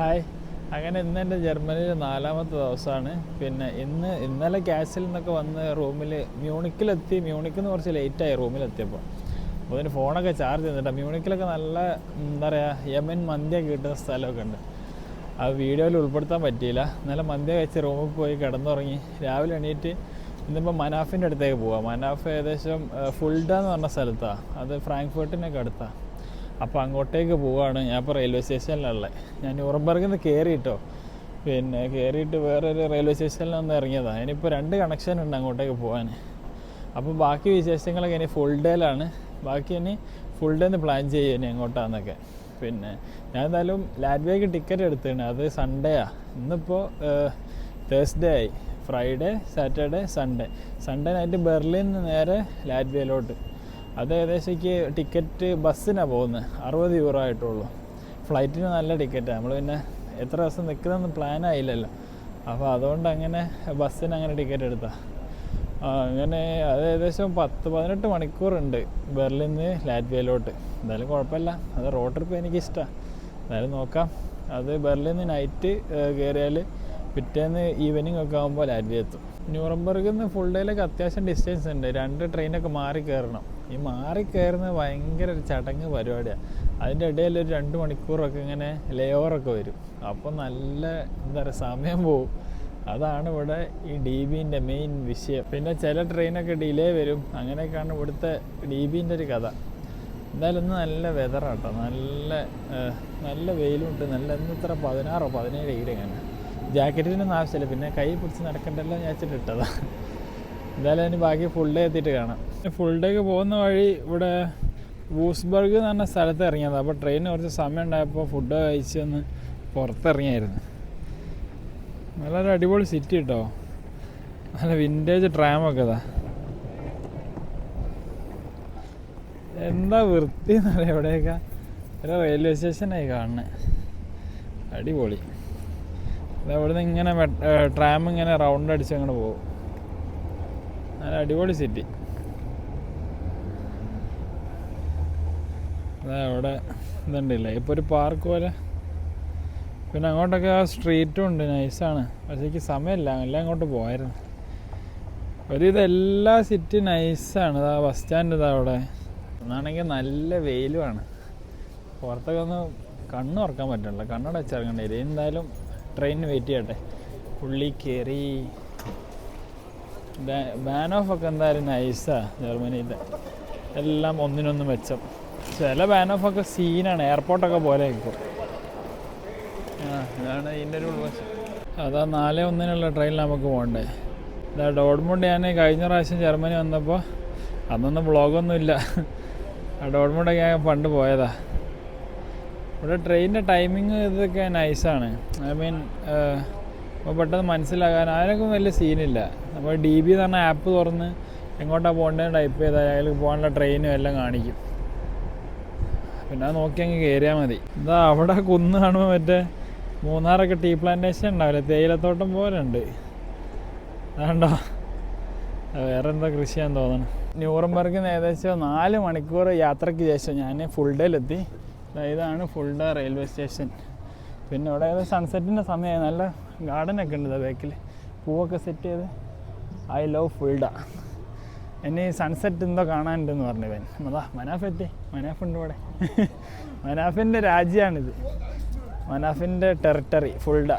Hi. അങ്ങനെ ഇന്ന് എൻ്റെ ജർമ്മനിയിൽ 4ാമത്തെ ദിവസമാണ്. പിന്നെ ഇന്നലെ ക്യാസിൽ നിന്നൊക്കെ വന്ന് റൂമിൽ മ്യൂണിക്കിന്ന് കുറച്ച് ലേറ്റായി റൂമിലെത്തിയപ്പോൾ. അപ്പോൾ അതിന് ഫോണൊക്കെ ചാർജ് ചെയ്തിട്ടാണ്. മ്യൂണിക്കിലൊക്കെ നല്ല എന്താ പറയുക യമൻ മന്തിയൊക്കെ കിട്ടുന്ന സ്ഥലമൊക്കെ ഉണ്ട്. അത് വീഡിയോയിൽ ഉൾപ്പെടുത്താൻ പറ്റിയില്ല. ഇന്നലെ മന്തി കഴിച്ച് റൂമിൽ പോയി കിടന്നുറങ്ങി. രാവിലെ എണീറ്റ് ഇന്നിപ്പോൾ മനാഫിൻ്റെ അടുത്തേക്ക് പോവാം. മനാഫ് ഏകദേശം ഫുൾഡ എന്ന് പറഞ്ഞ സ്ഥലത്താണ്. അത് ഫ്രാങ്ക്ഫർട്ടിനൊക്കെ അടുത്താണ്. അപ്പോൾ അങ്ങോട്ടേക്ക് പോവുകയാണ്. ഞാൻ ഇപ്പോൾ റെയിൽവേ സ്റ്റേഷനിലുള്ളത്. ഞാൻ ന്യൂറംബർഗിൽ നിന്ന് കയറിയിട്ടോ. പിന്നെ കയറിയിട്ട് വേറൊരു റെയിൽവേ സ്റ്റേഷനിൽ നിന്ന് ഇറങ്ങിയതാണ്. ഇനിയിപ്പോൾ 2 കണക്ഷൻ ഉണ്ട് അങ്ങോട്ടേക്ക് പോകാൻ. അപ്പോൾ ബാക്കി വിശേഷങ്ങളൊക്കെ ഇനി ഫുൾ ഡേയിലാണ്. ബാക്കി ഇനി ഫുൾ ഡേ ഒന്ന് പ്ലാൻ ചെയ്യുക ഇനി എങ്ങോട്ടാണെന്നൊക്കെ. പിന്നെ ഞാൻ എന്തായാലും ലാറ്റ്വിയക്ക് ടിക്കറ്റ് എടുത്തിട്ടുണ്ട്. അത് സൺഡേയാണ്. ഇന്നിപ്പോൾ തേഴ്സ്ഡേ ആയി. Friday, Saturday, Sunday night Berlin നേരെ ലാറ്റ്വിയയിലോട്ട്. അത് ഏകദേശം ടിക്കറ്റ് ബസ്സിനാണ് പോകുന്നത്. 60 യൂറോ ആയിട്ടുള്ളൂ. ഫ്ലൈറ്റിന് നല്ല ടിക്കറ്റാണ്. നമ്മൾ പിന്നെ എത്ര ദിവസം നിൽക്കുന്നതെന്ന് പ്ലാൻ ആയില്ലല്ലോ. അപ്പോൾ അതുകൊണ്ട് അങ്ങനെ ബസ്സിന് അങ്ങനെ ടിക്കറ്റ് എടുത്താൽ അങ്ങനെ അത് ഏകദേശം 10-18 മണിക്കൂറുണ്ട് ബെർലിൻ നിന്ന് ലാറ്റ്വിയയിലോട്ട്. എന്തായാലും കുഴപ്പമില്ല. അത് റോഡ് ട്രിപ്പ് എനിക്കിഷ്ടമാണ്. എന്തായാലും നോക്കാം. അത് ബെർലിൻ നിന്ന് നൈറ്റ് കയറിയാൽ പിറ്റേന്ന് ഈവനിങ് ഒക്കെ ആകുമ്പോൾ ലാറ്റ്വിയ എത്തും. ന്യൂറംബർഗിൽ നിന്ന് ഫുൾ ഡേയിലൊക്കെ അത്യാവശ്യം ഡിസ്റ്റൻസ് ഉണ്ട്. 2 ട്രെയിനൊക്കെ മാറി കയറണം. ഈ മാറി കയറുന്നത് ഭയങ്കര ഒരു ചടങ്ങ് പരിപാടിയാണ്. അതിൻ്റെ ഇടയിൽ ഒരു 2 മണിക്കൂറൊക്കെ ഇങ്ങനെ ലേ ഓവറൊക്കെ വരും. അപ്പോൾ നല്ല എന്താ പറയുക സമയം പോവും. അതാണ് ഇവിടെ ഈ DBൻ്റെ മെയിൻ വിഷയം. പിന്നെ ചില ട്രെയിനൊക്കെ ഡിലേ വരും. അങ്ങനെയൊക്കെയാണ് ഇവിടുത്തെ DBൻ്റെ ഒരു കഥ. എന്തായാലും ഇന്ന് നല്ല വെതറാട്ടോ. നല്ല വെയിലുണ്ട്. ഇന്ന് ഇത്ര 16-17 ഡിഗ്രി അങ്ങനെ. ജാക്കറ്റിനൊന്നും ആവശ്യമില്ല. പിന്നെ കൈ പിടിച്ച് നടക്കണ്ടല്ലോ ഞാൻ വെച്ചിട്ട് ഇട്ടതാണ്. എന്തായാലും അതിന് ബാക്കി ഫുൾ ഡേ എത്തിയിട്ട് കാണാം. ഫുൾ ഡേക്ക് പോകുന്ന വഴി ഇവിടെ വൂസ്ബർഗ് എന്ന് പറഞ്ഞ സ്ഥലത്ത് ഇറങ്ങിയത്. അപ്പോൾ ട്രെയിനിന് കുറച്ച് സമയം ഉണ്ടായപ്പോൾ ഫുഡ് കഴിച്ചൊന്ന് പുറത്തിറങ്ങിയായിരുന്നു. നല്ലൊരു അടിപൊളി സിറ്റി കേട്ടോ. നല്ല വിൻറ്റേജ് ട്രാമൊക്കെ ഇതാ. എന്താ വൃത്തി എന്ന് പറയാം. എവിടെയൊക്കെ ഒരു റെയിൽവേ സ്റ്റേഷനായി കാണുന്നത്. അടിപൊളി. അവിടെ നിന്ന് ഇങ്ങനെ ട്രാം ഇങ്ങനെ റൗണ്ട് അടിച്ച് അങ്ങനെ പോകും. നല്ല അടിപൊളി സിറ്റി. അവിടെ ഇതുണ്ടല്ലേ ഇപ്പോൾ ഒരു പാർക്ക് പോലെ. പിന്നെ അങ്ങോട്ടൊക്കെ ആ സ്ട്രീറ്റും ഉണ്ട്. നൈസാണ്. പക്ഷേ എനിക്ക് സമയമില്ല. എല്ലാം അങ്ങോട്ട് പോയായിരുന്നു. എല്ലാ സിറ്റി നൈസാണ്. ഇതാ ബസ് സ്റ്റാൻഡ് ഇതാ അവിടെ. ഒന്നാണെങ്കിൽ നല്ല വെയിലുമാണ്. പുറത്തൊക്കെ ഒന്ന് കണ്ണ് തുറക്കാൻ പറ്റില്ല. കണ്ണട വെച്ചിറങ്ങേണ്ടി വരും. എന്തായാലും ട്രെയിനിന് വെയിറ്റ് ചെയ്യട്ടെ. പുള്ളി കയറി. ബാനോഫൊക്കെ എന്തായാലും നൈസാണ് ജർമ്മനിയിലെ. എല്ലാം ഒന്നിനൊന്നും മെച്ചം. ചില ബാനോഫൊക്കെ സീനാണ്. എയർപോർട്ടൊക്കെ പോലെ ആയിരിക്കും. ഇതാണ് ഇതിൻ്റെ ഒരു ഉൾവശം. അതാ 4:01 ട്രെയിനിൽ നമുക്ക് പോകണ്ടേ. ഇതാ ഡോർട്ട്മുണ്ട്. ഞാൻ കഴിഞ്ഞ പ്രാവശ്യം ജർമ്മനി വന്നപ്പോൾ അന്നൊന്നും വ്ളോഗൊന്നുമില്ല. ആ ഡോർട്ട്മുണ്ടൊക്കെ ഞാൻ പണ്ട് പോയതാ. ഇവിടെ ട്രെയിനിൻ്റെ ടൈമിങ് ഇതൊക്കെ നൈസാണ്. ഐ മീൻ ഇപ്പോൾ പെട്ടെന്ന് മനസ്സിലാകാൻ അതിനൊക്കെ വലിയ സീനില്ല. നമ്മൾ DB എന്ന് പറഞ്ഞ ആപ്പ് തുറന്ന് എങ്ങോട്ടാണ് പോകേണ്ടത് ടൈപ്പ് ചെയ്താൽ അതിൽ പോകാനുള്ള ട്രെയിനും എല്ലാം കാണിക്കും. പിന്നെ അത് നോക്കി അങ്ങ് കയറിയാൽ മതി. എന്താ അവിടെ കുന്ന് കാണുമ്പോൾ മറ്റേ മൂന്നാറൊക്കെ ടീ പ്ലാന്റേഷൻ ഉണ്ടാവില്ലേ, തേയിലത്തോട്ടം പോലെ ഉണ്ട്. അതുകൊണ്ടോ വേറെ എന്താ കൃഷിയാന്ന് തോന്നണം. ന്യൂറംബർഗിൽ നിന്ന് ഏകദേശം 4 മണിക്കൂർ യാത്രയ്ക്ക് ശേഷം ഞാൻ ഫുൾ ഡേയിലെത്തി. ഇതാണ് ഫുൾ ഡേ റെയിൽവേ സ്റ്റേഷൻ. പിന്നെ ഇവിടെ സൺസെറ്റിൻ്റെ സമയമായി. നല്ല ഗാർഡനൊക്കെ ഉണ്ട് ബാക്കിൽ. പൂവൊക്കെ സെറ്റ് ചെയ്ത്. I love full day. ഇനി സൺസെറ്റ് എന്തോ കാണാനുണ്ടെന്ന് പറഞ്ഞു ഇവൻ. അതാ മനാഫ് ഉണ്ട് ഇവിടെ. മനാഫിൻ്റെ രാജ്യമാണിത്. മനാഫിൻ്റെ territory full day.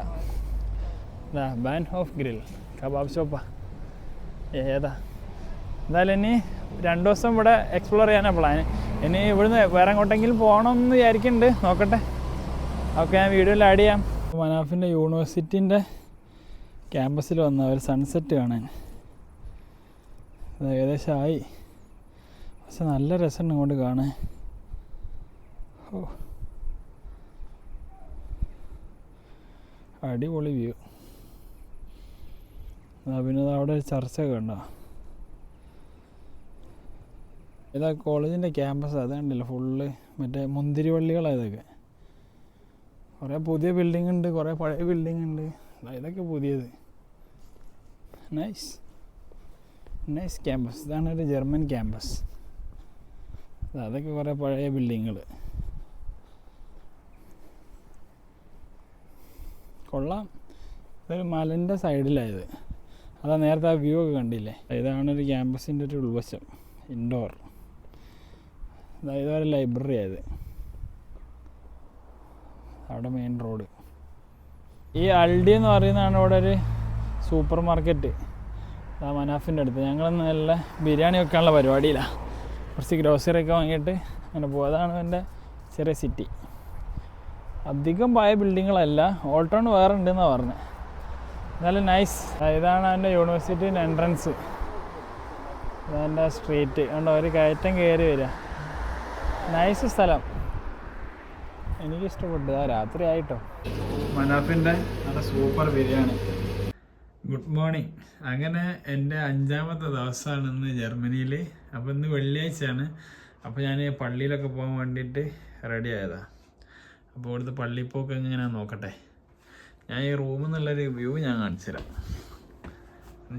Ban of grill kebab ഷോപ്പാ ഏതാ. എന്തായാലും ഇനി 2 ദിവസം ഇവിടെ എക്സ്പ്ലോർ ചെയ്യാനാണ് പ്ലാൻ. ഇനി ഇവിടുന്ന് വേറെ എങ്ങോട്ടെങ്കിലും പോകണമെന്ന് വിചാരിക്കുന്നുണ്ട്. നോക്കട്ടെ. ഓക്കെ, ഞാൻ വീഡിയോയിൽ ആഡ് ചെയ്യാം. മനാഫിൻ്റെ യൂണിവേഴ്സിറ്റിൻ്റെ ക്യാമ്പസിൽ വന്ന ഒരു സൺസെറ്റ് കാണാൻ. ഏകദേശം ആയി. പക്ഷെ നല്ല രസമുണ്ട് ഇങ്ങോട്ട് കാണാൻ. ഓ, അടിപൊളി വ്യൂ. പിന്നെ അവിടെ ഒരു ചർച്ചൊക്കെ ഉണ്ടോ. ഇതാ കോളേജിൻ്റെ ക്യാമ്പസ്. അത് കണ്ടില്ല ഫുള്ള് മറ്റേ മുന്തിരിവള്ളികളാണ് ഇതൊക്കെ. കുറേ പുതിയ ബിൽഡിംഗ് ഉണ്ട്, കുറേ പഴയ ബിൽഡിംഗ് ഉണ്ട്. ഇതൊക്കെ പുതിയത്. Nice campus. ഇതാണ് ഒരു ജർമ്മൻ ക്യാമ്പസ്. അതൊക്കെ കുറേ പഴയ ബിൽഡിങ്ങുകൾ. കൊള്ളാം. ഇതൊരു മലൻ്റെ സൈഡിലായത്. അതാ നേരത്തെ ആ വ്യൂ ഒക്കെ കണ്ടില്ലേ. ഇതാണൊരു ക്യാമ്പസിൻ്റെ ഒരു ഉൾവശം, ഇൻഡോർ. ഇതൊരു ലൈബ്രറി ആയത്. അവിടെ മെയിൻ റോഡ്. ഈ അൾഡി എന്ന് പറയുന്നതാണ് ഇവിടെ ഒരു സൂപ്പർ മാർക്കറ്റ്. മനാഫിൻ്റെ അടുത്ത്. ഞങ്ങൾ നല്ല ബിരിയാണി വെക്കാനുള്ള പരിപാടിയിലാണ്. കുറച്ച് ഗ്രോസറി ഒക്കെ വാങ്ങിയിട്ട് അങ്ങനെ പോകും. അതാണ് എൻ്റെ ചെറിയ സിറ്റി. അധികം പഴയ ബിൽഡിങ്ങുകളല്ല, ഓൾഡ് ടൗൺ വേറെ ഉണ്ടെന്നാണ് പറഞ്ഞത്. നല്ല നൈസ്. ഇതാണ് എൻ്റെ യൂണിവേഴ്സിറ്റീൻ്റെ എൻട്രൻസ്. ഇതെൻ്റെ സ്ട്രീറ്റ് കണ്ടോ, ഒരു കയറ്റം കയറി വരിക. നൈസ് സ്ഥലം, എനിക്കിഷ്ടപ്പെട്ടു. രാത്രി ആയിട്ടോ. മനാഫിൻ്റെ നല്ല സൂപ്പർ ബിരിയാണി. Good morning. അങ്ങനെ എൻ്റെ 5ാമത്തെ ദിവസമാണ് ഇന്ന് ജർമ്മനിയിൽ. അപ്പോൾ ഇന്ന് വെള്ളിയാഴ്ചയാണ്. അപ്പോൾ ഞാൻ പള്ളിയിലൊക്കെ പോകാൻ വേണ്ടിയിട്ട് റെഡി ആയതാണ്. അപ്പോൾ ഇവിടുത്തെ പള്ളിപ്പോക്ക് എങ്ങനെയാണെന്ന് നോക്കട്ടെ. ഞാൻ ഈ റൂമിൽ നിന്നുള്ളൊരു വ്യൂ ഞാൻ കാണിച്ചു തരാം.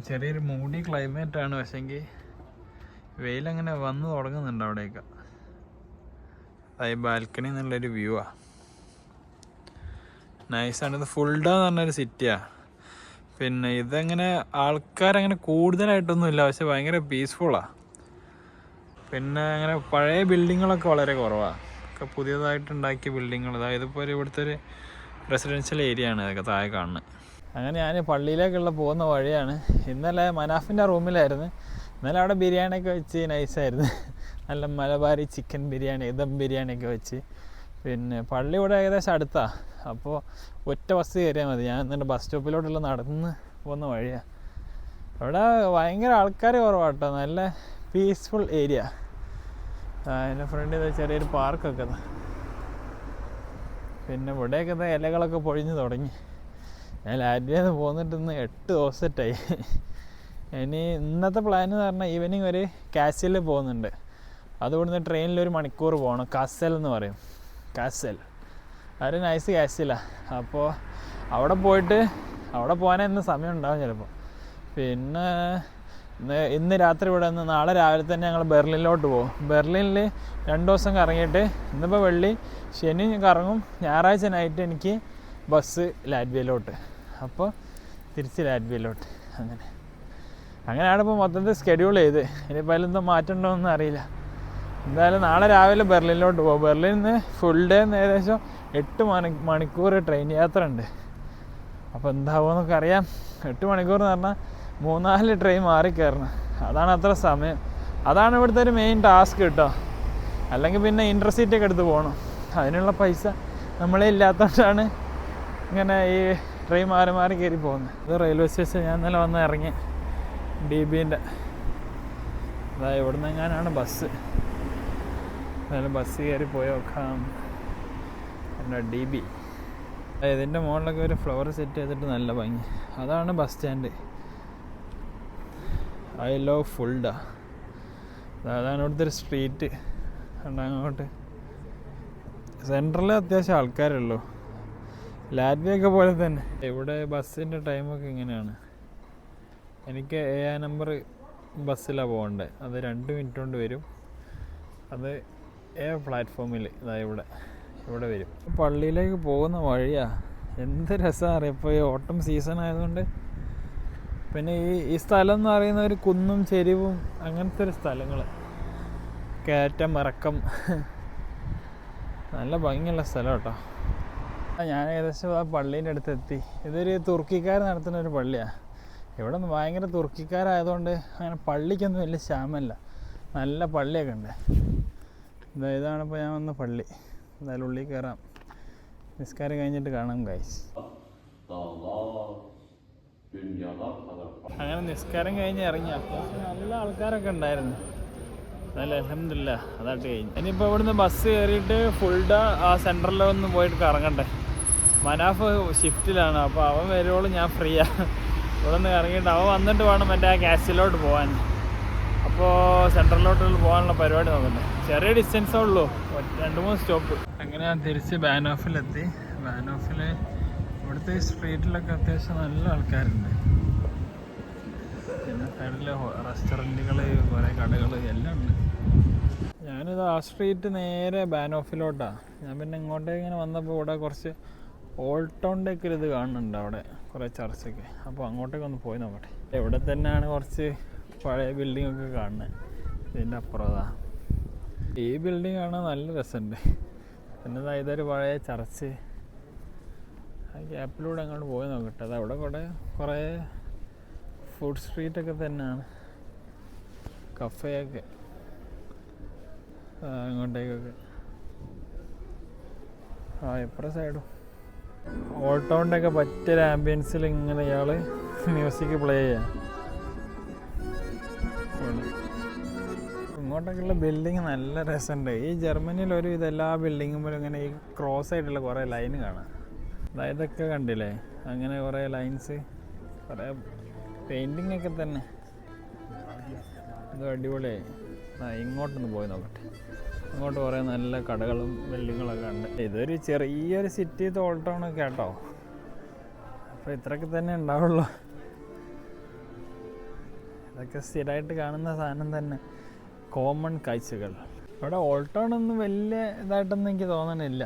ചെറിയൊരു മൂടി ക്ലൈമറ്റാണ്, പക്ഷേങ്കിൽ വെയിലങ്ങനെ വന്ന് തുടങ്ങുന്നുണ്ട് അവിടെയൊക്കെ. ഈ ബാൽക്കണി എന്നുള്ളൊരു വ്യൂ ആണ്. നൈസാണ്. ഇത് ഫുൾഡ എന്ന് പറഞ്ഞൊരു സിറ്റിയാണ്. പിന്നെ ഇതങ്ങനെ ആൾക്കാരങ്ങനെ കൂടുതലായിട്ടൊന്നും ഇല്ല, പക്ഷെ ഭയങ്കര പീസ്ഫുള്ളാണ്. പിന്നെ അങ്ങനെ പഴയ ബിൽഡിങ്ങുകളൊക്കെ വളരെ കുറവാണ്. ഒക്കെ പുതിയതായിട്ടുണ്ടാക്കിയ ബിൽഡിങ്ങുകൾ. അതായത് ഇപ്പോൾ ഇവിടുത്തെ ഒരു റെസിഡൻഷ്യൽ ഏരിയ ആണ് ഇതൊക്കെ താഴെ കാണുന്നത്. അങ്ങനെ ഞാൻ പള്ളിയിലേക്കുള്ള പോകുന്ന വഴിയാണ്. ഇന്നലെ മനാഫിൻ്റെ റൂമിലായിരുന്നു. ഇന്നലെ അവിടെ ബിരിയാണിയൊക്കെ വെച്ച് നൈസായിരുന്നു. നല്ല മലബാരി ചിക്കൻ ബിരിയാണി, ദം ബിരിയാണിയൊക്കെ വെച്ച്. പിന്നെ പള്ളി ഇവിടെ ഏകദേശം അടുത്താണ്. അപ്പോൾ ഒറ്റ ബസ് കയറിയാൽ മതി. ഞാൻ എന്നിട്ട് ബസ് സ്റ്റോപ്പിലോട്ടുള്ള നടന്ന് പോകുന്ന വഴിയാണ്. അവിടെ ഭയങ്കര ആൾക്കാർ കുറവാട്ടോ. നല്ല പീസ്ഫുൾ ഏരിയ. അതിൻ്റെ ഫ്രണ്ടിൽ ചെറിയൊരു പാർക്കൊക്കെ. പിന്നെ ഇവിടെയൊക്കെ ഇലകളൊക്കെ പൊഴിഞ്ഞ് തുടങ്ങി. ഞാൻ ലാറ്റ്വിയയിൽ നിന്ന് പോന്നിട്ട് ഇന്ന് 8 ദിവസമായി. ഇനി ഇന്നത്തെ പ്ലാൻ എന്ന് പറഞ്ഞാൽ ഈവനിങ് ഒരു കാസിൽ പോകുന്നുണ്ട്. അതുകൊണ്ടുന്ന് ട്രെയിനിൽ 1 മണിക്കൂർ പോകണം. കാസൽ എന്ന് പറയും, കാസൽ. അതൊരു നൈസ് കാസിലാണ്. അപ്പോൾ അവിടെ പോകാനേ ഇന്ന് സമയം ഉണ്ടാവും ചിലപ്പോൾ. പിന്നെ ഇന്ന് രാത്രി ഇവിടെ നിന്ന് നാളെ രാവിലെ തന്നെ ഞങ്ങൾ ബെർലിനിലോട്ട് പോകും. ബെർലിനിൽ 2 ദിവസം കറങ്ങിയിട്ട് ഇന്നിപ്പോൾ വെള്ളി ശനി കറങ്ങും. ഞായറാഴ്ച നൈറ്റ് എനിക്ക് ബസ് ലാറ്റ്വിയയിലോട്ട്. അപ്പോൾ തിരിച്ച് ലാറ്റ്വിയയിലോട്ട്. അങ്ങനെയാണ് ഇപ്പോൾ മൊത്തത്തിൽ സ്കെഡ്യൂൾ ചെയ്ത്. ഇനിയിപ്പോൾ അതിലൊന്നും മാറ്റമുണ്ടോ എന്ന് അറിയില്ല. എന്തായാലും നാളെ രാവിലെ ബെർലിനിലോട്ട് പോകും. ബെർലിനിൽ നിന്ന് ഫുൾ ഡേ ഏകദേശം 8 മണിക്കൂർ ട്രെയിൻ യാത്ര ഉണ്ട്. അപ്പോൾ എന്താവുമെന്നൊക്കെ അറിയാം. 8 മണിക്കൂർ എന്ന് പറഞ്ഞാൽ 3-4 ട്രെയിൻ മാറി കയറണം. അതാണ് അത്ര സമയം. അതാണ് ഇവിടുത്തെ ഒരു മെയിൻ ടാസ്ക് കേട്ടോ. അല്ലെങ്കിൽ പിന്നെ ഇൻ്റർസിറ്റി ഒക്കെ എടുത്ത് പോകണം. അതിനുള്ള പൈസ നമ്മളെ ഇല്ലാത്തതുകൊണ്ടാണ് ഇങ്ങനെ ഈ ട്രെയിൻ മാറി കയറി പോകുന്നത്. ഇത് റെയിൽവേ സ്റ്റേഷൻ. ഞാൻ ഇന്നലെ വന്ന് ഇറങ്ങി DBൻ്റെ. അതായത് ഇവിടെ നിന്ന് എങ്ങാനാണ് ബസ്. എന്നാലും ബസ് കയറി പോയി നോക്കാം. എന്താ DB. ഇതിൻ്റെ മുകളിലൊക്കെ ഒരു ഫ്ലവർ സെറ്റ് ചെയ്തിട്ട് നല്ല ഭംഗി. അതാണ് bus stand. I love full day. അതാണ് ഇവിടുത്തെ ഒരു സ്ട്രീറ്റ്. അങ്ങോട്ട് സെൻട്രലിൽ അത്യാവശ്യം ആൾക്കാരുള്ളൂ. ലാറ്റ്വിയൊക്കെ പോലെ തന്നെ. ഇവിടെ ബസ്സിൻ്റെ ടൈമൊക്കെ ഇങ്ങനെയാണ്. എനിക്ക് A നമ്പർ ബസ്സിലാണ് പോകേണ്ടത്. അത് 2 മിനിറ്റ് കൊണ്ട് വരും. അത് A പ്ലാറ്റ്ഫോമിൽ ഇവിടെ വരും. പള്ളിയിലേക്ക് പോകുന്ന വഴിയാണ്. എന്ത് രസമാണ് അറിയാം. ഇപ്പോൾ ഈ ഓട്ടം സീസൺ ആയതുകൊണ്ട്. പിന്നെ ഈ സ്ഥലം എന്ന് പറയുന്ന ഒരു കുന്നും ചെരിവും അങ്ങനത്തെ ഒരു സ്ഥലങ്ങൾ. കയറ്റം ഇറക്കം. നല്ല ഭംഗിയുള്ള സ്ഥലം കേട്ടോ. ഞാൻ ഏകദേശം ആ പള്ളീൻ്റെ അടുത്ത് എത്തി. ഇതൊരു തുർക്കിക്കാർ നടത്തുന്ന ഒരു പള്ളിയാണ്. ഇവിടെ നിന്ന് ഭയങ്കര തുർക്കിക്കാരായതുകൊണ്ട് അങ്ങനെ പള്ളിക്കൊന്നും വലിയ ക്ഷാമല്ല. നല്ല പള്ളിയൊക്കെ ഉണ്ട്. ഇതാണിപ്പോൾ ഞാൻ വന്ന പള്ളി. എന്തായാലും ഉള്ളിൽ കയറാം. നിസ്കാരം കഴിഞ്ഞിട്ട് കാണാം ഗൈസ്. അങ്ങനെ നിസ്കാരം കഴിഞ്ഞ് ഇറങ്ങി. അത്യാവശ്യം നല്ല ആൾക്കാരൊക്കെ ഉണ്ടായിരുന്നു. നല്ല അൽഹംദുലില്ലാ അതായിട്ട് കഴിഞ്ഞു. ഇനിയിപ്പോൾ ഇവിടുന്ന് ബസ് കയറിയിട്ട് ഫുൾഡ ആ സെൻറ്ററിലൊന്ന് പോയിട്ട് കറങ്ങട്ടെ. മനാഫ് ഷിഫ്റ്റിലാണ്. അപ്പോൾ അവൻ വരുവോളും ഞാൻ ഫ്രീയാണ്. ഇവിടെ നിന്ന് ഇറങ്ങിയിട്ട് അവൻ വന്നിട്ട് വേണം എൻ്റെ ആ കാസിലോട്ട് പോകാൻ. അപ്പോൾ സെൻട്രലിലോട്ട് പോകാനുള്ള പരിപാടി നോക്കണ്ടേ. ചെറിയ ഡിസ്റ്റൻസേ ഉള്ളൂ, 2-3 സ്റ്റോപ്പ്. അങ്ങനെ ഞാൻ തിരിച്ച് ബാനോഫിലെത്തി. ബാനോഫിൽ ഇവിടുത്തെ സ്ട്രീറ്റിലൊക്കെ അത്യാവശ്യം നല്ല ആൾക്കാരുണ്ട്. പിന്നെ സൈഡിൽ റെസ്റ്റോറൻറ്റുകൾ, കുറേ കടകൾ എല്ലാം ഉണ്ട്. ഞാനിത് ആ സ്ട്രീറ്റ് നേരെ ബാനോഫിലോട്ടാണ്. ഞാൻ പിന്നെ ഇങ്ങോട്ടേക്ക് ഇങ്ങനെ വന്നപ്പോൾ ഇവിടെ കുറച്ച് ഓൾഡ് ടൗണിൻ്റെയൊക്കെ ഒരു ഇത് കാണുന്നുണ്ട് അവിടെ കുറേ ചർച്ചൊക്കെ. അപ്പോൾ അങ്ങോട്ടേക്ക് ഒന്ന് പോയി നോക്കട്ടെ. ഇവിടെ തന്നെയാണ് കുറച്ച് പഴയ ബിൽഡിംഗ് ഒക്കെ കാണുന്നത്. ഇതിൻ്റെ അപ്പുറം ഈ ബിൽഡിംഗ് കാണാൻ നല്ല രസമുണ്ട്. പിന്നെ ഇതൊരു പഴയ ചർച്ച്. ആ ഗ്യാപ്പിലൂടെ അങ്ങോട്ട് പോയി നോക്കട്ടെ. അത് അവിടെ കുറേ ഫുഡ് സ്ട്രീറ്റൊക്കെ തന്നെയാണ്, കഫേയൊക്കെ അങ്ങോട്ടേക്കൊക്കെ. എപ്പുറ സൈഡും ഓൾഡ് ടൗണിൻ്റെയൊക്കെ പറ്റിയൊരു ആംബിയൻസിൽ ഇങ്ങനെ ഇയാൾ മ്യൂസിക് പ്ലേ ചെയ്യാം. ഇങ്ങോട്ടൊക്കെയുള്ള ബിൽഡിങ് നല്ല രസമുണ്ട്. ഈ ജർമ്മനിയിൽ ഒരു ഇതെല്ലാ ബിൽഡിങ്ങുമ്പോഴും ഇങ്ങനെ ഈ ക്രോസ് ആയിട്ടുള്ള കുറേ ലൈൻ കാണാം. ഇതൊക്കെ കണ്ടില്ലേ, അങ്ങനെ കുറേ ലൈൻസ്, കുറേ പെയിൻറ്റിങ് ഒക്കെ തന്നെ. ഇത് അടിപൊളിയായി. ഇങ്ങോട്ടൊന്ന് പോയി നോക്കട്ടെ. ഇങ്ങോട്ട് കുറേ നല്ല കടകളും ബിൽഡിങ്ങുകളൊക്കെ ഉണ്ട്. ഇതൊരു ചെറിയൊരു സിറ്റി ഓൾഡ് ടൗൺ ഒക്കെ കേട്ടോ. അപ്പോൾ ഇത്രയൊക്കെ തന്നെ ഉണ്ടാവുള്ളൂ. ഇതൊക്കെ സ്ഥിരമായിട്ട് കാണുന്ന സാധനം തന്നെ, കോമൺ കാഴ്ചകൾ. ഇവിടെ ഓൾഡ് ടൗൺ ഒന്നും വലിയ ഇതായിട്ടൊന്നും എനിക്ക് തോന്നണില്ല.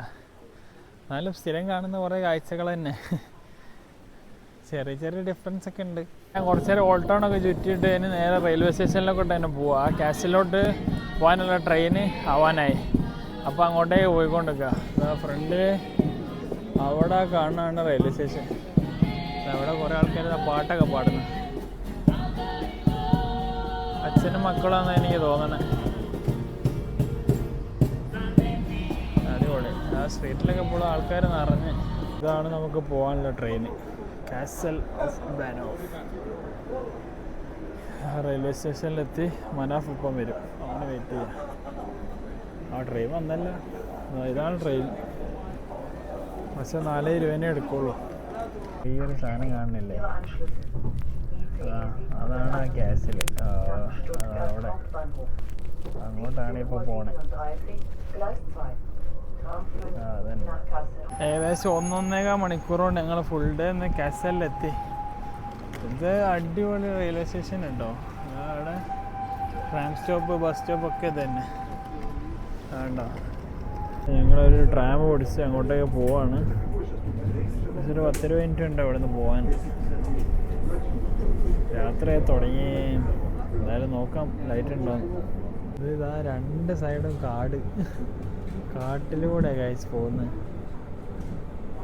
എന്നാലും സ്ഥിരം കാണുന്ന കുറേ കാഴ്ചകൾ തന്നെ. ചെറിയ ചെറിയ ഡിഫറൻസ് ഒക്കെ ഉണ്ട്. ഞാൻ കുറച്ച് നേരം ഓൾഡ് ടൗൺ ഒക്കെ ചുറ്റിയിട്ട് അതിന് നേരെ റെയിൽവേ സ്റ്റേഷനിലൊക്കെ തന്നെ പോവുക. ആ കാസിലോട്ട് പോകാനുള്ള ട്രെയിന് ആവാനായി. അപ്പോൾ അങ്ങോട്ടേക്ക് പോയിക്കൊണ്ടിരിക്കുക. ഫ്രണ്ടിൽ അവിടെ കാണുന്നതാണ് റെയിൽവേ സ്റ്റേഷൻ. അവിടെ കുറേ ആൾക്കാർ പാട്ടൊക്കെ പാടുന്നു. അച്ഛനും മക്കളാണെന്ന് എനിക്ക് തോന്നണേ. അടിപൊളി. ആ സ്ട്രീറ്റിലൊക്കെ ഇപ്പോൾ ആൾക്കാർ നിറഞ്ഞ്. ഇതാണ് നമുക്ക് പോകാനുള്ള ട്രെയിന്, കാസൽ ഓഫ് ബാനോഫ്. റെയിൽവേ സ്റ്റേഷനിലെത്തി മനാഫ് ഇപ്പം വരും, അങ്ങനെ വെയിറ്റ് ചെയ്യാം. ആ ട്രെയിൻ വന്നല്ല, ഇതാണ് ട്രെയിൻ. പക്ഷെ 4 രൂപേനെ എടുക്കുള്ളൂ. ഈ ഒരു സാധനം കാണുന്നില്ലേ, അതാണ് ആ കാസിൽ. അവിടെ അങ്ങോട്ടാണ് ഇപ്പോൾ പോണേ. അതന്നെ. ഏകദേശം 1.5 മണിക്കൂർ കൊണ്ട് ഞങ്ങൾ ഫുൾ ഡേ ഒന്ന് കാസലിലെത്തി. ഇത് അടിപൊളി റെയിൽവേ സ്റ്റേഷൻ കേട്ടോ. അവിടെ ട്രാം സ്റ്റോപ്പ്, ബസ് സ്റ്റോപ്പ് ഒക്കെ തന്നെ വേണ്ട. ഞങ്ങളൊരു ട്രാം ഓടിച്ച് അങ്ങോട്ടേക്ക് പോവാണ്. ഒരു 10 മിനിറ്റ് ഉണ്ട് അവിടെ നിന്ന് പോകാൻ. യാത്രയെ തുടങ്ങി. എന്തായാലും നോക്കാം ലൈറ്റ് ഉണ്ടോന്ന്. ഇതാ 2 സൈഡും കാട്, കാട്ടിലൂടെ കഴിച്ച് പോകുന്നത്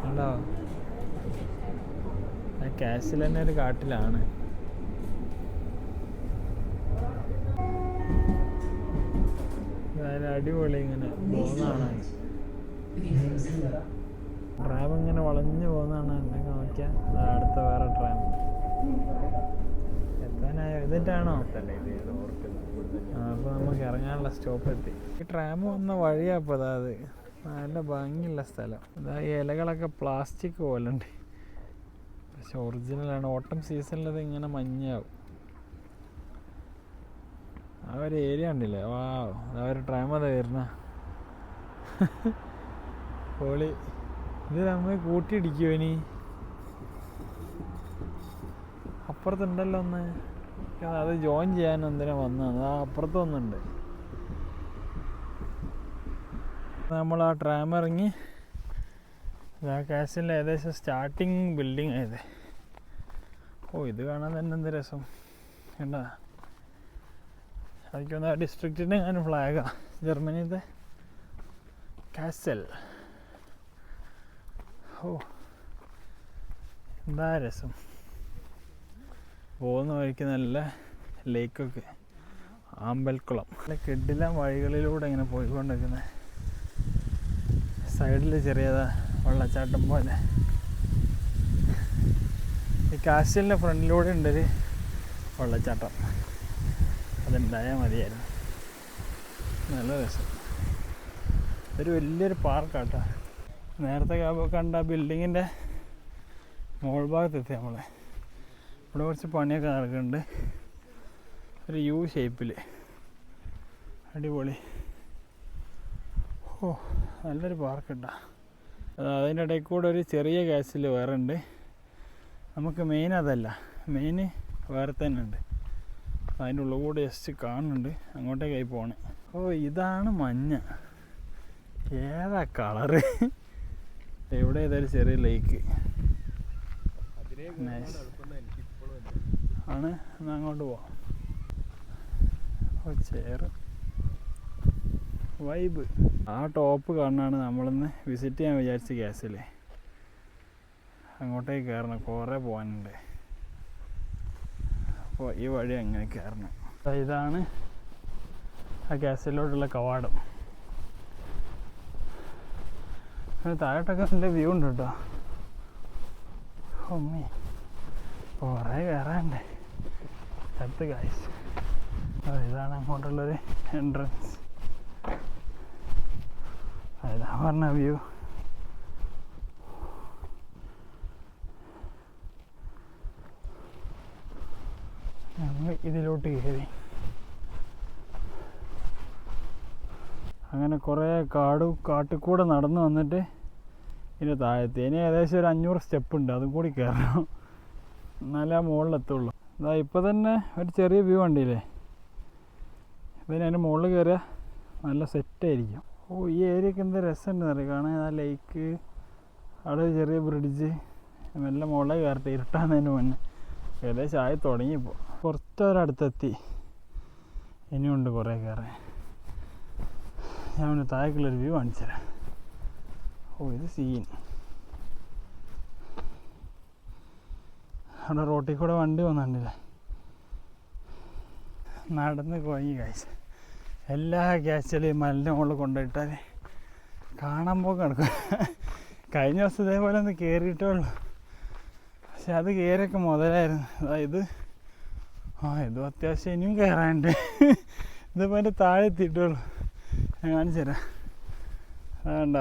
ഉണ്ടോ. ആ കാസിൽ തന്നെ ഒരു കാട്ടിലാണ്. അടിപൊളി ഇങ്ങനെ പോകുന്നതാണ്. ട്രാം ഇങ്ങനെ വളഞ്ഞു പോകുന്നതാണ്. എന്തൊക്കെ നോക്കിയാൽ അടുത്ത വേറെ ട്രാം എത്താനായോ? ഇതിട്ടാണോ? അപ്പോൾ നമുക്ക് ഇറങ്ങാനുള്ള സ്റ്റോപ്പ് എത്തി. ഈ ട്രാം വന്ന വഴിയാണ് ഇപ്പോൾ അത്. നല്ല ഭംഗിയുള്ള സ്ഥലം. ഇതാ ഈ ഇലകളൊക്കെ പ്ലാസ്റ്റിക് പോലെ ഉണ്ട്, പക്ഷെ ഒറിജിനലാണ്. ഓട്ടം സീസണിലത് ഇങ്ങനെ മഞ്ഞാവും. ആ ഒരു ഏരിയ ഉണ്ടല്ലേ, വാ ആ ഒരു ട്രാം അതാ വരുന്ന പൊളി. ഇത് നമ്മൾ കൂട്ടിയിടിക്കുമോ ഇനി? അപ്പുറത്തുണ്ടല്ലോ ഒന്ന്, അത് ജോയിൻ ചെയ്യാൻ എന്തിനാ വന്നതാണ്. ആ അപ്പുറത്തൊന്നുണ്ട്. നമ്മൾ ആ ട്രാം ഇറങ്ങി ആ കാസിലിൻ്റെ ഏകദേശം സ്റ്റാർട്ടിങ് ബിൽഡിങ് ആയത്. ഇത് കാണാൻ തന്നെ എന്ത് രസം കണ്ടാ. അതിക്കൊന്ന് ആ ഡിസ്ട്രിക്റ്റിൻ്റെ ഞാൻ ഫ്ലാഗാ ജർമ്മനിയുടെ കാസൽ. എന്താ രസം. പോകുന്ന വഴിക്ക് നല്ല ലേക്കൊക്കെ, ആമ്പൽക്കുളം, നല്ല കിടിലൻ വഴികളിലൂടെ ഇങ്ങനെ പോയിക്കൊണ്ടിരിക്കുന്നത്. സൈഡിൽ ചെറിയതാ വെള്ളച്ചാട്ടം പോലെ. ഈ കാസിലിൻ്റെ ഫ്രണ്ടിലൂടെ ഉണ്ടൊരു വെള്ളച്ചാട്ടം, അതുണ്ടായാൽ മതിയായിരുന്നു. നല്ല രസം. ഒരു വലിയൊരു പാർക്കാട്ടോ. നേരത്തെ കണ്ട ബിൽഡിങ്ങിൻ്റെ മോൾ ഭാഗത്തെത്തി നമ്മൾ. ഇവിടെ കുറച്ച് പണിയൊക്കെ നടക്കുന്നുണ്ട്, ഒരു യു ഷേപ്പിൽ. അടിപൊളി. നല്ലൊരു പാർക്ക് ഉണ്ടാ. അതിൻ്റെ ഇടയിൽ കൂടെ ഒരു ചെറിയ കാസിൽ വേറെ ഉണ്ട്. നമുക്ക് മെയിൻ അതല്ല, മെയിൻ വേറെ തന്നെ ഉണ്ട്. അതിൻ്റെ ഉള്ളിൽ കൂടെ ജസ്റ്റ് കാണുന്നുണ്ട്, അങ്ങോട്ടേക്കായി പോണേ. ഇതാണ് മഞ്ഞ. ഏതാ കളറ്? ഇവിടെ ഏതായാലും ചെറിയ ലേക്ക് ആണ്. എന്നാൽ അങ്ങോട്ട് പോവാം. Chair vibe. ആ ടോപ്പ് കാണാനാണ് നമ്മളിന്ന് വിസിറ്റ് ചെയ്യാൻ വിചാരിച്ച ഗ്യാസിൽ. അങ്ങോട്ടേക്ക് കയറണം, കുറേ പോകാനുണ്ട്. അപ്പോൾ ഈ വഴി അങ്ങനെ കയറണം. ഇതാണ് ആ ഗ്യാസിലോട്ടുള്ള കവാടം. താഴോട്ടൊക്കെ നല്ല വ്യൂ ഉണ്ട് കേട്ടോ. ഒമ്മേ കുറേ കയറാണ്ട് അടുത്ത് കാഴ്ച. ഇതാണ് അങ്ങോട്ടുള്ളൊരു എൻട്രൻസ്. അതാ പറഞ്ഞ വ്യൂ. ഞങ്ങൾ ഇതിലോട്ട് കയറി. അങ്ങനെ കുറേ കാട്ടിൽക്കൂടെ നടന്നു വന്നിട്ട് ഇതിൻ്റെ താഴത്ത് ഇനി ഏകദേശം ഒരു 500 സ്റ്റെപ്പ് ഉണ്ട്. അതും കൂടി കയറണം, എന്നാലേ ആ മുകളിലെത്തുള്ളൂ. അതാ ഇപ്പോൾ തന്നെ ഒരു ചെറിയ വ്യൂ കണ്ടില്ലേ. ഇതിന് അതിൻ്റെ മുകളിൽ കയറിയാൽ നല്ല സെറ്റായിരിക്കും. ഓ, ഈ ഏരിയയൊക്കെ എന്ത് രസമുണ്ടെന്ന് അറിയാം കാണാൻ. ആ ലേക്ക്, അവിടെ ഒരു ചെറിയ ബ്രിഡ്ജ്. മെല്ലെ മുകളിൽ കയറട്ടെ, ഇരുട്ടാകുന്നതിന് മുന്നേ. ഏകദേശം ആയി തുടങ്ങിയപ്പോൾ കുറച്ചൊരടുത്തെത്തി. ഇനിയുണ്ട് കുറേ കയറാൻ. ഞാൻ താഴേക്കുള്ളൊരു വ്യൂ കാണിച്ചുതരാം. ഓ, ഇത് സീൻ. അവിടെ റോട്ടിൽ കൂടെ വണ്ടി വന്നിട്ടില്ലേ. നടന്ന് കുഴങ്ങി കാഴ്ച. എല്ലാ ഗ്യാസിലും മലിൻ്റെ മുകളിൽ കൊണ്ടുപോയിട്ടാൽ കാണുമ്പോൾ കിടക്കും. കഴിഞ്ഞ ദിവസം ഇതേപോലെ ഒന്ന് കയറിയിട്ടേ ഉള്ളൂ. പക്ഷെ അത് കയറിയൊക്കെ മുതലായിരുന്നു. അതായത് ഇതും അത്യാവശ്യം ഇനിയും കയറാനുണ്ട്. ഇതിപ്പോൾ എൻ്റെ താഴെ എത്തിയിട്ടുള്ളൂ. ഞാൻ കാണിച്ചു തരാം. വേണ്ട,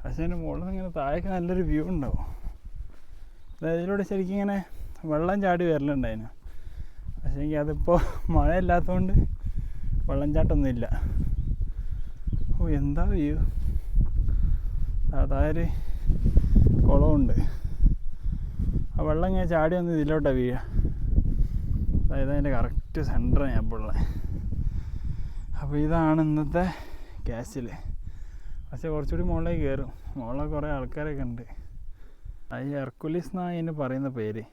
പക്ഷേ എൻ്റെ മുകളിൽ നിന്ന് ഇങ്ങനെ താഴേക്ക് നല്ലൊരു വ്യൂ ഉണ്ടാവും. അതായത് ഇതിലൂടെ ശരിക്കും ഇങ്ങനെ വെള്ളം ചാടി വരലുണ്ടായിരുന്നു. പക്ഷേ എനിക്ക് അതിപ്പോൾ മഴ ഇല്ലാത്തതുകൊണ്ട് വെള്ളം ചാട്ടൊന്നുമില്ല. ഓ, എന്താ വ്യൂ. അതായത് കുളമുണ്ട്. ആ വെള്ളം ഇങ്ങനെ ചാടി വന്ന് ഇതിലോട്ടാണ് വീഴുക. അതായത് അതിൻ്റെ കറക്റ്റ് സെൻറ്ററാണ് ഞാൻ ഇപ്പോൾ ഉള്ളത്. അപ്പോൾ ഇതാണ് ഇന്നത്തെ ഗ്യാസിൽ. പക്ഷേ കുറച്ചുകൂടി മുകളിലേക്ക് കയറും. മുകളിൽ കുറേ ആൾക്കാരൊക്കെ ഉണ്ട്. ഈ ഹെർക്കുലീസ് എന്നാണ് അതിന് പറയുന്ന പേര്.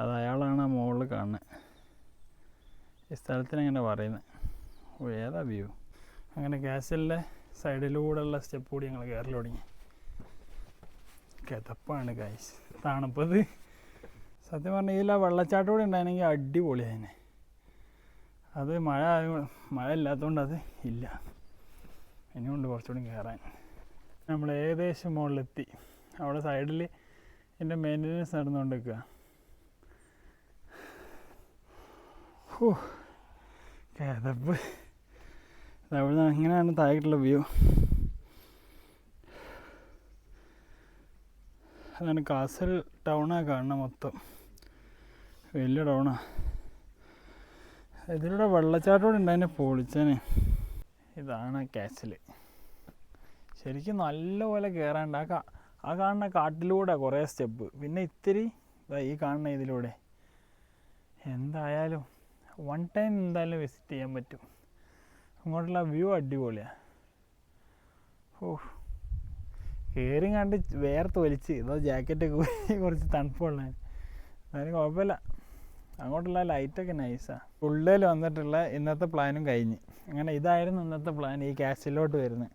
അത് അയാളാണ് ആ മുകളിൽ കാണുന്നത്. ഈ സ്ഥലത്തിന് അങ്ങനെ പറയുന്നത്. ഓ, ഏതാ വ്യൂ. അങ്ങനെ ഗ്യാസിലെ സൈഡിലൂടെയുള്ള സ്റ്റെപ്പ് കൂടി ഞങ്ങൾ കയറി തുടങ്ങി. കിതപ്പാണ് ഗൈസ്, തണുപ്പത്. സത്യം പറഞ്ഞാൽ ഇതിൽ ആ വെള്ളച്ചാട്ടം കൂടി ഉണ്ടായിരുന്നെങ്കിൽ അടിപൊളിയായിനെ. അത് മഴ ഇല്ലാത്തതുകൊണ്ട് അത് ഇല്ല. ഇനിയുണ്ട് കുറച്ചുകൂടി കയറാൻ. നമ്മൾ ഏകദേശം മുകളിലെത്തി. അവിടെ സൈഡിൽ എൻ്റെ മെയിൻ്റനൻസ് നടന്നുകൊണ്ടിരിക്കുക. കിതപ്പ്. അവിടെ അങ്ങനെയാണ് താഴെയുള്ള വ്യൂ. അതാണ് കാസൽ ടൗണാണ് കാണുന്നത്. മൊത്തം വലിയ ടൗണാണ്. ഇതിലൂടെ വെള്ളച്ചാട്ടം ഉണ്ടായതിനെ പൊളിച്ചേനെ. ഇതാണ് കാസിൽ. ശരിക്കും നല്ലപോലെ കയറാണ്ട്. ആ കാണുന്ന കാട്ടിലൂടെ കുറേ സ്റ്റെപ്പ്, പിന്നെ ഇത്തിരി ഈ കാണുന്ന ഇതിലൂടെ. എന്തായാലും വൺ ടൈം എന്തായാലും വിസിറ്റ് ചെയ്യാൻ പറ്റും. അങ്ങോട്ടുള്ള വ്യൂ അടിപൊളിയാണ്. ഓ, കയറി കണ്ട് വേർത്ത് വലിച്ച് ഇതോ ജാക്കറ്റൊക്കെ കുറച്ച് തണുപ്പുള്ള. എന്നാലും കുഴപ്പമില്ല. അങ്ങോട്ടുള്ള ലൈറ്റൊക്കെ നൈസാണ്. ഉള്ളിൽ വന്നിട്ടുള്ള ഇന്നത്തെ പ്ലാനും കഴിഞ്ഞ്. അങ്ങനെ ഇതായിരുന്നു ഇന്നത്തെ പ്ലാൻ, ഈ കാസിലോട്ട് വരുന്നത്.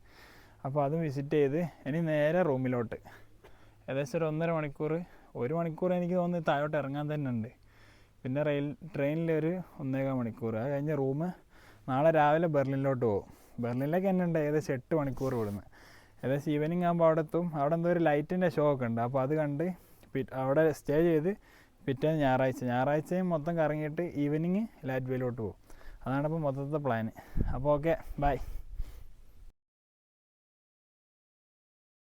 അപ്പോൾ അതും വിസിറ്റ് ചെയ്ത് ഇനി നേരെ റൂമിലോട്ട്. ഏകദേശം ഒരു 1.5 മണിക്കൂർ, 1 മണിക്കൂർ എനിക്ക് തോന്നുന്നു താഴോട്ട് ഇറങ്ങാൻ തന്നെ ഉണ്ട്. പിന്നെ ട്രെയിനിലൊരു 1.25 മണിക്കൂർ. അത് കഴിഞ്ഞ് റൂം. നാളെ രാവിലെ ബെർലിനിലോട്ട് പോകും. ബെർലിനിലേക്ക് തന്നെ ഉണ്ട് ഏകദേശം 8 മണിക്കൂർ ഇവിടുന്ന്. ഏകദേശം ഈവനിങ് ആകുമ്പോൾ അവിടെ എത്തും. അവിടെ എന്തോ ഒരു ലൈറ്റിൻ്റെ ഷോ ഒക്കെ ഉണ്ട്. അപ്പോൾ അത് കണ്ട് അവിടെ സ്റ്റേ ചെയ്ത് പിറ്റേന്ന് ഞായറാഴ്ചയും മൊത്തം കറങ്ങിയിട്ട് ഈവനിങ് ലാറ്റ്വിയയിലോട്ട് പോകും. അതാണിപ്പോൾ മൊത്തത്തെ പ്ലാന്. അപ്പോൾ ഓക്കെ, ബൈ.